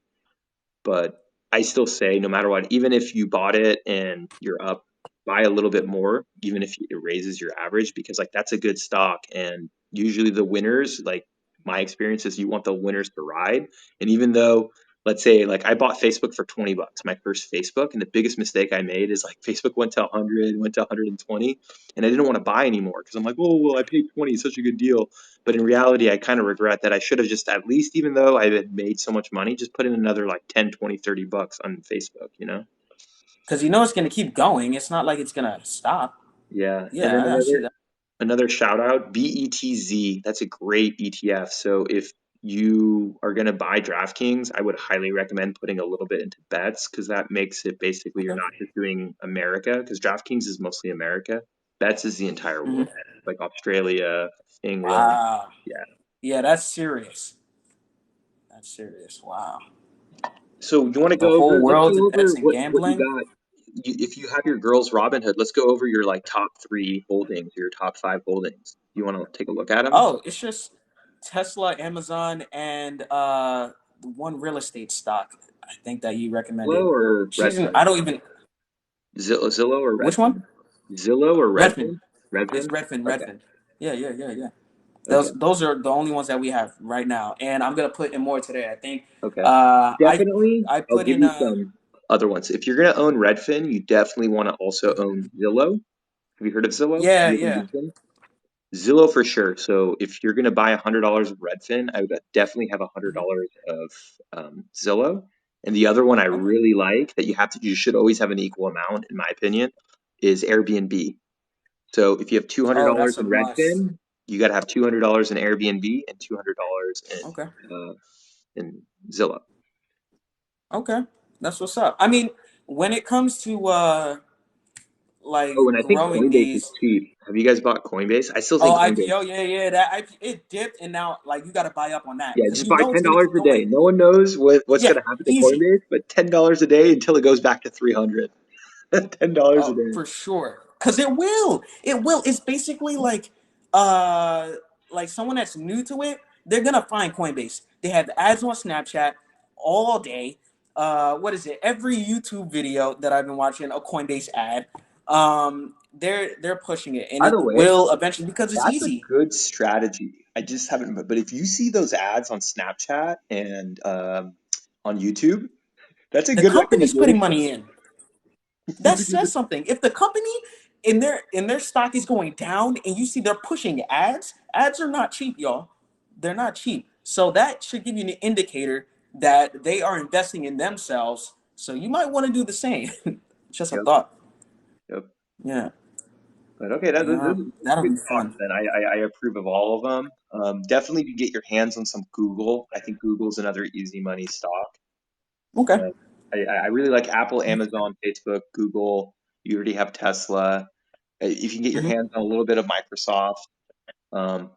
But I still say, no matter what, even if you bought it and you're up, buy a little bit more, even if it raises your average, because like that's a good stock. And usually the winners, like my experience is, you want the winners to ride. And even though, let's say, like I bought Facebook for $20, my first Facebook, and the biggest mistake I made is like Facebook went to 100, went to 120, and I didn't want to buy anymore because I'm like, oh well, I paid 20, it's such a good deal. But in reality, I kind of regret that. I should have just, at least, even though I had made so much money, just put in another like 10, 20, $30 on Facebook. Because you know it's gonna keep going. It's not like it's gonna stop. Yeah. And then Yeah, I see that. another shout out, BETZ. That's a great ETF. So if you are going to buy DraftKings, I would highly recommend putting a little bit into bets, because that makes it basically, you're Okay. not just doing America, because DraftKings is mostly America. Bets is the entire world, Hmm. like Australia, England. Wow. Yeah. Yeah, that's serious. That's serious. Wow. So you want to The go whole over? Let's world go over invests in what you gambling. got. If you have your girls Robinhood, let's go over your like top three holdings, your top five holdings. You want to take a look at them? Oh, it's just Tesla, Amazon, and one real estate stock. I think that you Zillow recommended. or She's. Redfin? I don't even. Zillow or Which one? Redfin? Zillow or Redfin. Redfin? It's Redfin? Redfin. Okay. Redfin. Yeah, yeah, yeah, yeah. Okay. Those are the only ones that we have right now, and I'm gonna put in more today. I think. Okay. Uh, I Definitely, I I'll put give in you some other ones. If you're gonna own Redfin, you definitely want to also own Zillow. Have you heard of Zillow? yeah, You haven't yeah. used them? Zillow for sure. So if you're gonna buy $100 of Redfin, I would definitely have Hmm. $100 of Zillow. And the other one I Okay. really like that you should always have an equal amount, in my opinion, is Airbnb. So if you have two hundred Oh, dollars that's a in must. Redfin, You got to have $200 in Airbnb and $200 Okay. in Zillow. Okay. That's what's up. I mean, when it comes to Oh, like and I think growing Coinbase is these. cheap. Have you guys bought Coinbase? I still Oh, think Coinbase. IPO, yeah, yeah, that it dipped, and now like you got to buy up on that Yeah, because just you buy know it's ten gonna dollars keep a day. going. No one knows what's Yeah, going to happen to easy. Coinbase, but $10 a day until it goes back to 300. $10 a Oh, day. for sure. Cause it will. It will. It's basically like someone that's new to it, they're gonna find Coinbase. They have ads on Snapchat all day. What is it? Every YouTube video that I've been watching, a Coinbase ad. They're pushing it, and By it the way, will eventually because it's that's a easy. good strategy. I just haven't, but if you see those ads on Snapchat and on YouTube, that's a The good company's putting recommendation. money in. That says something. If the company in their stock is going down and you see they're pushing ads, ads are not cheap, y'all. They're not cheap. So that should give you an indicator that they are investing in themselves. So you might want to do the same. Just a Yep, thought. yep. Yeah. But okay, Yeah. those are That'll good be stocks fun. then. I approve of all of them. Definitely to get your hands on some Google. I think Google's another easy money stock. Okay. Uh, I really like Apple, Amazon, Facebook, Google. You already have Tesla. If you can get your Hmm. hands on a little bit of Microsoft.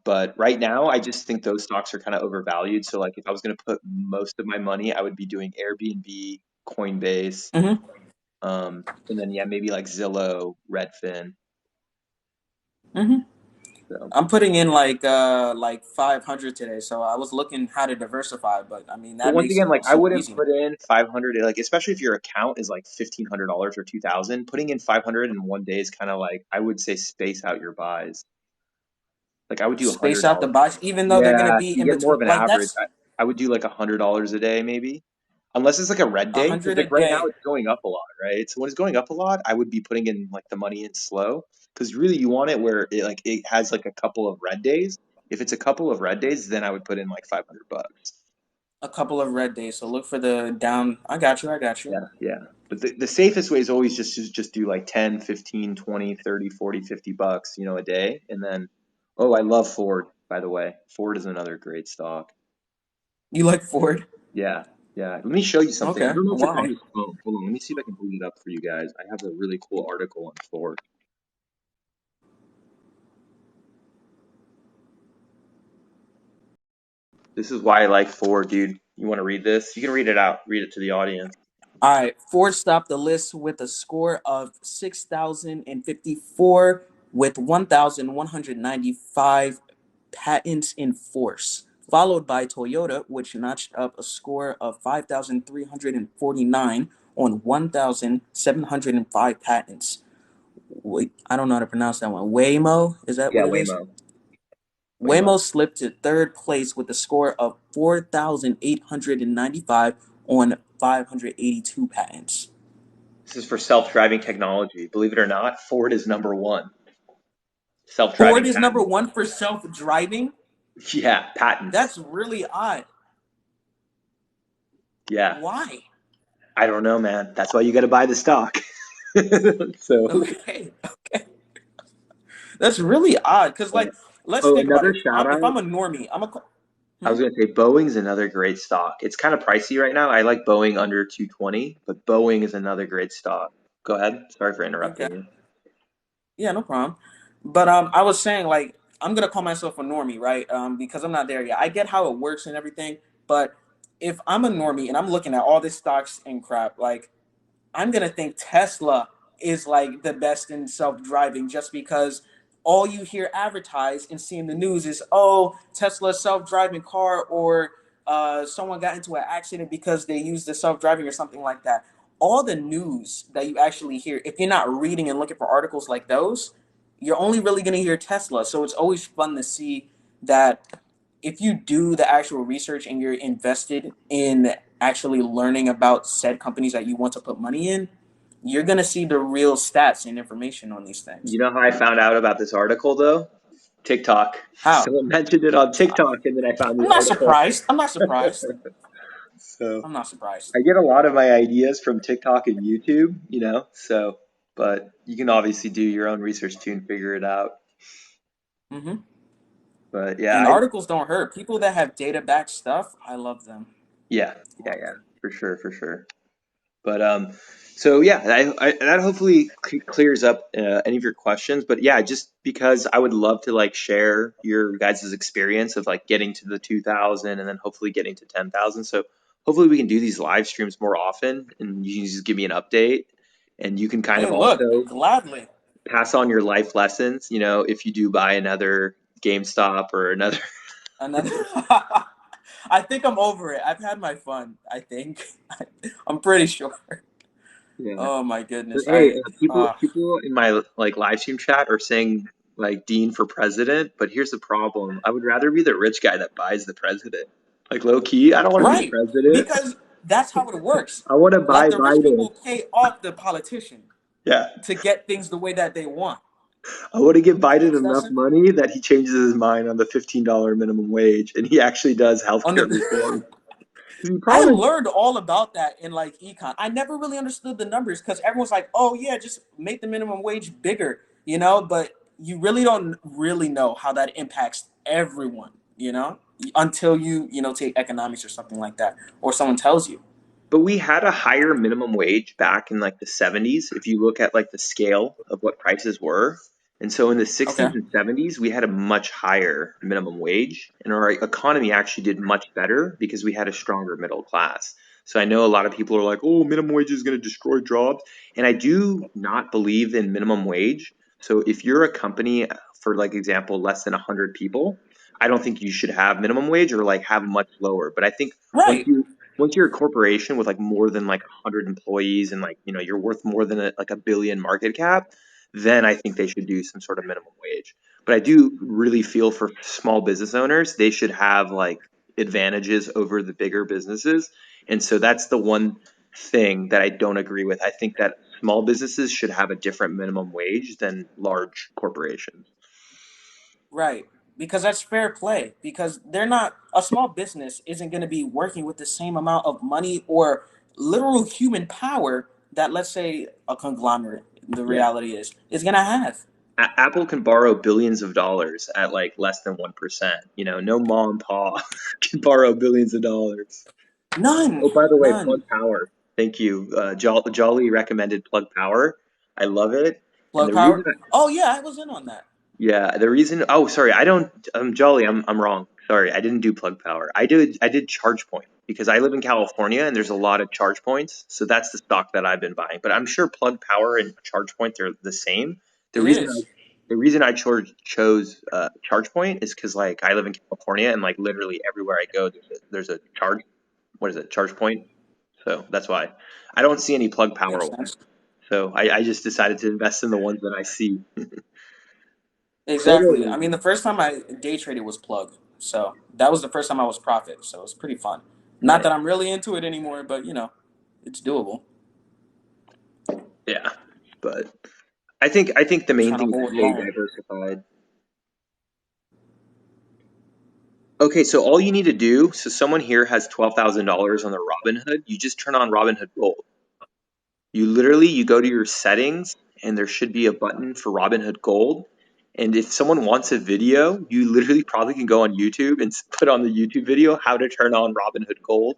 But right now, I just think those stocks are kind of overvalued. So, like, if I was going to put most of my money, I would be doing Airbnb, Coinbase, Hmm. and then yeah, maybe like Zillow, Redfin. Hmm. So, I'm putting in like 500 today. So I was looking how to diversify, but I mean but that once makes again, it like I super wouldn't easy. put in 500, like especially if your account is like $1,500 or 2,000. Putting in 500 in one day is kind of like I would say space out your buys. Like I would do a hundred Space out the dollars. buys, even though they're gonna Yeah, be to in get more between. of an Like average, that's I would do like $100 a day maybe, unless it's like a red a day. Because hundred a like right now day. it's going up a lot, right? So when it's going up a lot, I would be putting in like the money in slow. Because really you want it where it has like a couple of red days. If it's a couple of red days, then I would put in like $500. A couple of red days. So look for the down. I got you. I got you. Yeah, yeah. But the safest way is always just do like 10, 15, 20, 30, 40, $50, a day. And then, oh, I love Ford, by the way. Ford is another great stock. You like Ford? Yeah, yeah. Let me show you something. I Okay. don't know if it's on Why? this phone. Hold on, let me see if I can pull it up for you guys. I have a really cool article on Ford. This is why I like Ford, dude. You want to read this? You can read it out. Read it to the audience. All right. Ford stopped the list with a score of 6,054 with 1,195 patents in force, followed by Toyota, which notched up a score of 5,349 on 1,705 patents. Wait, I don't know how to pronounce that one. Waymo, is that Yeah, what it is? Waymo. Waymo. Waymo slipped to third place with a score of 4,895 on 582 patents. This is for self-driving technology. Believe it or not, Ford is number one. Ford Self-driving is number patents. one for self driving. Yeah, patents. That's really odd. Yeah. Why? I don't know, man. That's why you got to buy the stock. So, Okay, okay. That's really odd. Cause yeah. like, let's Oh, think about another it. shout If out. I'm a normie, I'm a. I Hmm? was gonna say Boeing's another great stock. It's kind of pricey right now. I like Boeing under 220, but Boeing is another great stock. Go ahead. Sorry for Okay. interrupting you. Yeah, no problem. But I was saying like I'm gonna call myself a normie, right? Because I'm not there yet. I get how it works and everything, but if I'm a normie and I'm looking at all this stocks and crap, like I'm gonna think Tesla is like the best in self-driving just because all you hear advertised and see in the news is Tesla self-driving car or someone got into an accident because they used the self-driving or something like that. All the news that you actually hear, if you're not reading and looking for articles like those, you're only really gonna hear Tesla. So it's always fun to see that if you do the actual research and you're invested in actually learning about said companies that you want to put money in, you're gonna see the real stats and information on these things. You know how I found out about this article though? TikTok. How? Someone mentioned it on TikTok, and then I found I'm the not article. surprised. I'm not surprised. So I'm not surprised. I get a lot of my ideas from TikTok and YouTube, so, but you can obviously do your own research too and figure it out. Mm-hmm. But yeah, And articles don't hurt. People that have data backed stuff, I love them. yeah, I yeah, love yeah, them. for sure, for sure. But so yeah, that hopefully clears up any of your questions. But yeah, just because I would love to like share your guys' experience of like getting to the 2,000 and then hopefully getting to 10,000. So hopefully we can do these live streams more often, and you can just give me an update, and you can kind Hey, of look, also gladly. pass on your life lessons. You know, if you do buy another GameStop or another. Another. I think I'm over it. I've had my fun. I think. I'm pretty sure. Yeah. Oh my But goodness. hey, I. people Uh, people in my like live stream chat are saying like Dean for president, but here's the problem. I would rather be the rich guy that buys the president. Like low key, I don't want to be the right. president. Because that's how it works. I want to Let buy the rich Biden. people pay off the politician Yeah. to get things the way that they want. I want to give Biden It's that enough simple. money that he changes his mind on the $15 minimum wage and he actually does On healthcare the. reform. 'Cause he I promised. learned all about that in like econ. I never really understood the numbers because everyone's like, "Oh yeah, just make the minimum wage bigger," but you really don't really know how that impacts everyone, until you take economics or something like that, or someone tells you. But we had a higher minimum wage back in like the 70s if you look at like the scale of what prices were. And so in the 60s Okay. and 70s, we had a much higher minimum wage, and our economy actually did much better because we had a stronger middle class. So I know a lot of people are like, "Oh, minimum wage is going to destroy jobs." And I do not believe in minimum wage. So if you're a company, for like example, less than 100 people, I don't think you should have minimum wage or like have much lower. But I think once Right. you once you're a corporation with like more than like 100 employees and like you're worth more than like a billion market cap, then I think they should do some sort of minimum wage. But I do really feel for small business owners, they should have like advantages over the bigger businesses. And so that's the one thing that I don't agree with. I think that small businesses should have a different minimum wage than large corporations. Right. Because that's fair play. Because they're not a small business isn't going to be working with the same amount of money or literal human power that, let's say, a conglomerate, the Yeah. reality is going to have. Apple can borrow billions of dollars at like less than 1%. No mom and pa can borrow billions of dollars. None. Oh, by the way, Plug None. Power. Thank you. Jolly recommended Plug Power. I love it. And Plug the power. reason, Oh yeah, I was in on that. yeah, the reason. Oh, sorry, I don't. Jolly. I'm wrong. Sorry, I didn't do Plug Power. I did ChargePoint because I live in California and there's a lot of charge points. So that's the stock that I've been buying. But I'm sure Plug Power and ChargePoint they're the same. The It reason I is. the reason I chose ChargePoint is because like I live in California and like literally everywhere I go there's a charge. What is it? ChargePoint. So that's why I don't see any Plug Power Makes ones. sense. So I just decided to invest in the ones that I see. Exactly. I Totally. mean, the first time I day traded was plug, so that was the first time I was profit. So it's pretty fun. Not Nice. that I'm really into it anymore, but it's doable. Yeah. But I think the main Trying to thing is hold stay long. diversified. Okay, so all you need to do, so someone here has $12,000 on their Robinhood, you just turn on Robinhood Gold. You go to your settings and there should be a button for Robinhood Gold. And if someone wants a video, you literally probably can go on YouTube and put on the YouTube video how to turn on Robinhood Gold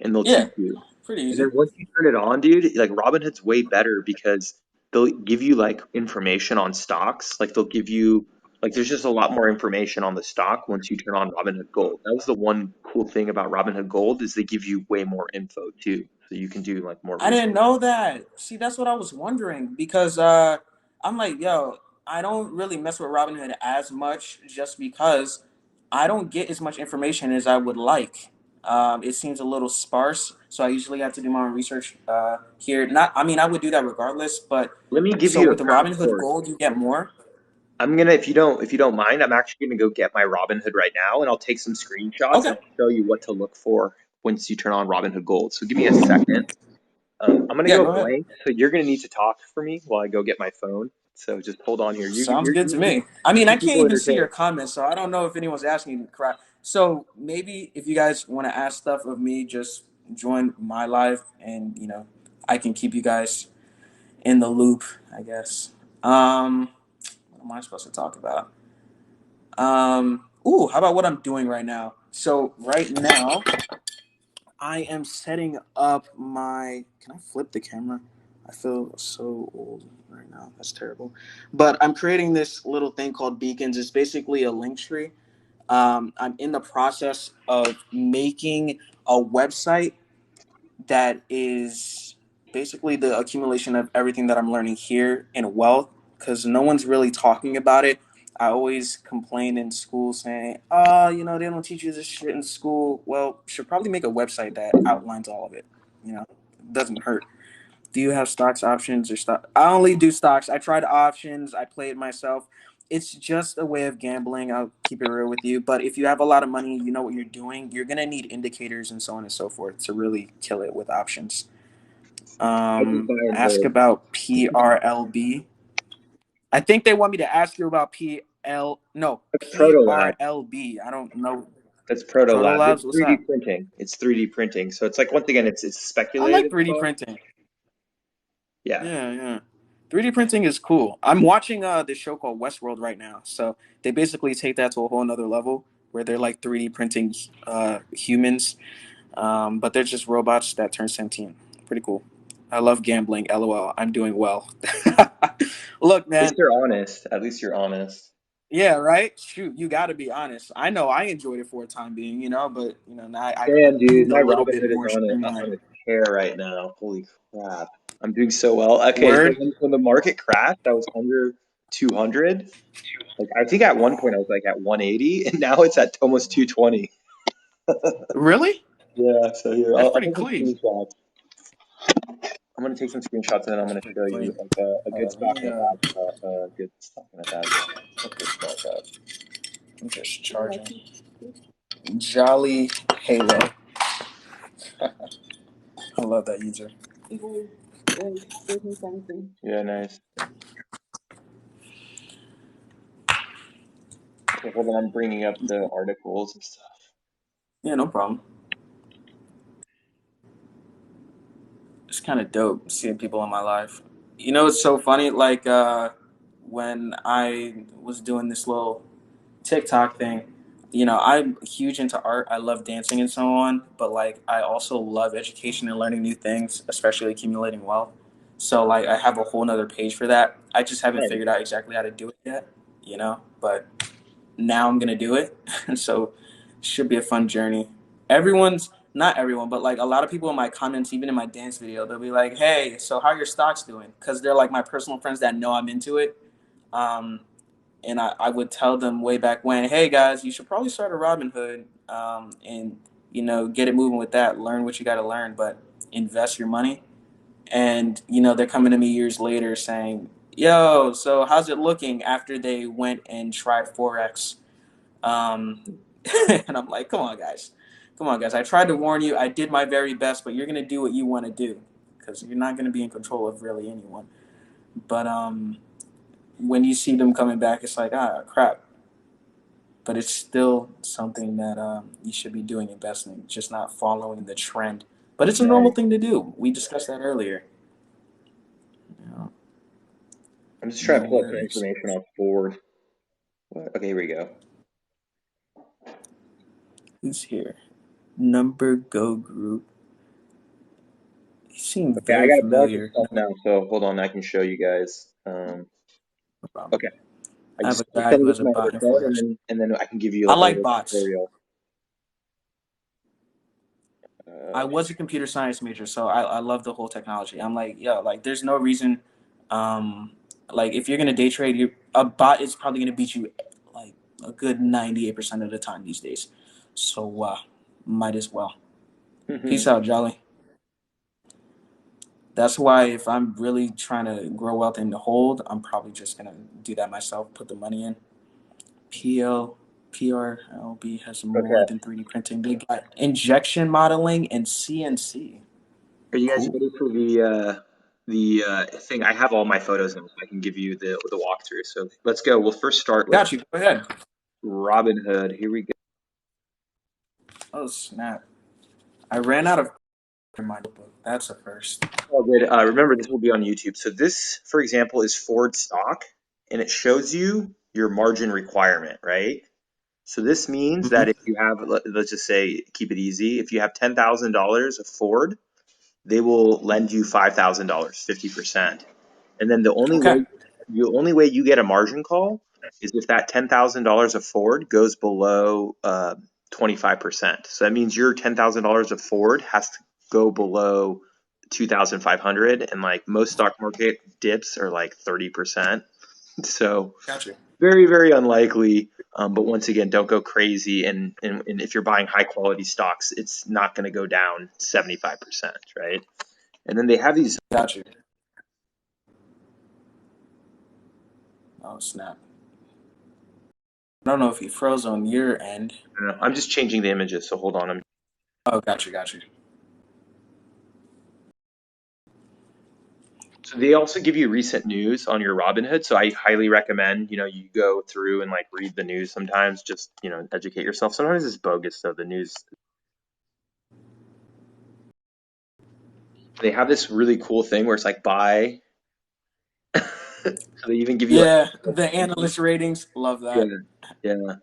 and they'll Yeah, teach you. pretty And then easy. once you turn it on, dude, like Robinhood's way better because they'll give you like information on stocks. Like they'll give you like there's just a lot more information on the stock once you turn on Robinhood Gold. That was the one cool thing about Robinhood Gold is they give you way more info too. So you can do like more I didn't research. know that. See, that's what I was wondering because I'm like, yo, I don't really mess with Robinhood as much just because I don't get as much information as I would like. It seems a little sparse, so I usually have to do my own research here. Not, I mean, I would do that regardless, but Let me give so you a with the crash Robinhood course. Gold, you get more. I'm gonna if you don't mind, I'm actually gonna go get my Robinhood right now and I'll take some screenshots and Okay, I'll show you what to look for once you turn on Robinhood Gold. So give me a second. I'm gonna yeah, go go ahead. blank, so you're gonna need to talk for me while I go get my phone. So just hold on here. Sounds good to me. I You mean, I keep can't people even see your entertained. comments, so I don't know if anyone's asking crap. So maybe if you guys want to ask stuff of me, just join my live, and I can keep you guys in the loop, I guess. What am I supposed to talk about? Ooh, how about what I'm doing right now? So right now, I am setting up my. Can I flip the camera? I feel so old right now. That's terrible. But I'm creating this little thing called Beacons. It's basically a link tree. I'm in the process of making a website that is basically the accumulation of everything that I'm learning here in wealth because no one's really talking about it. I always complain in school saying, oh, they don't teach you this shit in school. Well, should probably make a website that outlines all of it. It doesn't hurt. Do you have stocks, options, or stock? I only do stocks. I tried options. I play it myself. It's just a way of gambling. I'll keep it real with you. But if you have a lot of money, you know what you're doing. You're gonna need indicators and so on and so forth to really kill it with options. I just buy and Ask hold. about PRLB. I think they want me to ask you about PL. No, That's Proto Lab. PRLB. I don't know. That's Proto Proto Lab. It's Labs. What's 3D that? printing. It's 3D printing. So it's like once again, it's I like speculative 3D stuff. printing. Yeah. Yeah, yeah. 3D printing is cool. I'm watching this show called Westworld right now. So they basically take that to a whole nother level where they're like 3D printing humans, but they're just robots that turn sentient. Pretty cool. I love gambling. LOL. I'm doing well. Look, At least man. you're honest. At least you're honest. Yeah, right. Shoot, you got to be honest. I know I enjoyed it for a time being, but now I Damn, dude, need a my little bit Robinhood is more on streamline. a tear right now. Holy crap. I'm doing so well. Okay, so Word. when the market crashed, I was under 200. Like I think at one point I was like at 180, and now it's at almost 220. Really? Yeah, so here That's I'll pretty take some clean. screenshots. I'm gonna take some screenshots and then I'm That's gonna pretty show you clean. like a Hold good on, let stock me and a bad stock, good stock and a bad stock. put this back up. I'm just charging. Jolly Halo. I love that user. Yeah, nice. Okay, hold on, I'm bringing up the articles and stuff. Yeah, no problem. It's kind of dope seeing people in my life. It's so funny. Like when I was doing this little TikTok thing, I'm huge into art. I love dancing and so on, but like I also love education and learning new things, especially accumulating wealth. So like I have a whole nother page for that. I just haven't Nice. figured out exactly how to do it yet, but now I'm gonna do it. So it should be a fun journey. Everyone's not everyone, but like a lot of people in my comments, even in my dance video, they'll be like, "Hey, so how are your stocks doing?" Because they're like my personal friends that know I'm into it. Um, and I would tell them way back when, "Hey guys, you should probably start a Robinhood and get it moving with that. Learn what you got to learn, but invest your money." And they're coming to me years later saying, "Yo, so how's it looking?" After they went and tried forex. um, and I'm like, come on guys, I tried to warn you, I did my very best, but you're gonna do what you want to do because you're not gonna be in control of really anyone. But when you see them coming back, it's like, ah, crap. But it's still something that you should be doing, investing, just not following the trend. But it's a normal Nice. thing to do. We discussed that earlier. I'm just trying No to pull up some worries. information off Ford. What? Okay, here we go. Who's here? Number Go Group. You seem Okay, I very got a bunch of familiar. stuff now, so hold on, I can show you guys. No problem. Okay, I I have just a guy who send it has to a my bot other in phone, Forex. and then I can give you I like a like little bots. tutorial. I Okay. was a computer science major, so I love the whole technology. I'm like, yo, like, there's no reason, um, like, if you're gonna day trade, a bot is probably gonna beat you, like, a good 98% of the time these days. So, might as well. Peace out, Jolly. That's why if I'm really trying to grow wealth and hold, I'm probably just gonna do that myself. Put the money in. PL PRLB has more Okay. than 3D printing. They got injection modeling and CNC. Are you guys Cool. ready for the thing? I have all my photos now, so I can give you the walkthrough. So let's go. We'll first start with Got you. Go ahead. Robinhood. Here we go. Oh snap! I ran out of in my notebook. That's a first. Oh, good. Remember, this will be on YouTube. So this, for example, is Ford stock, and it shows you your margin requirement, right? So this means Hmm. that if you have, let's just say, keep it easy. If you have $10,000 of Ford, they will lend you $5,000, 50%. And then Okay. the only way you get a margin call is if that $10,000 of Ford goes below 25%. So that means your $10,000 of Ford has to go below 2,500, and like most stock market dips are like 30%. So Gotcha. very, very unlikely. But once again, don't go crazy. And if you're buying high quality stocks, it's not going to go down 75%, right? And then they have these. Gotcha. Oh snap! I don't know if he froze on your end. I'm just changing the images, so hold on. Oh, gotcha, gotcha. So they also give you recent news on your Robinhood. So I highly recommend, you go through and like read the news sometimes, just, educate yourself. Sometimes it's bogus though, the news. They have this really cool thing where it's like buy. So they even give you like, Yeah, the analyst ratings, love yeah, that. yeah.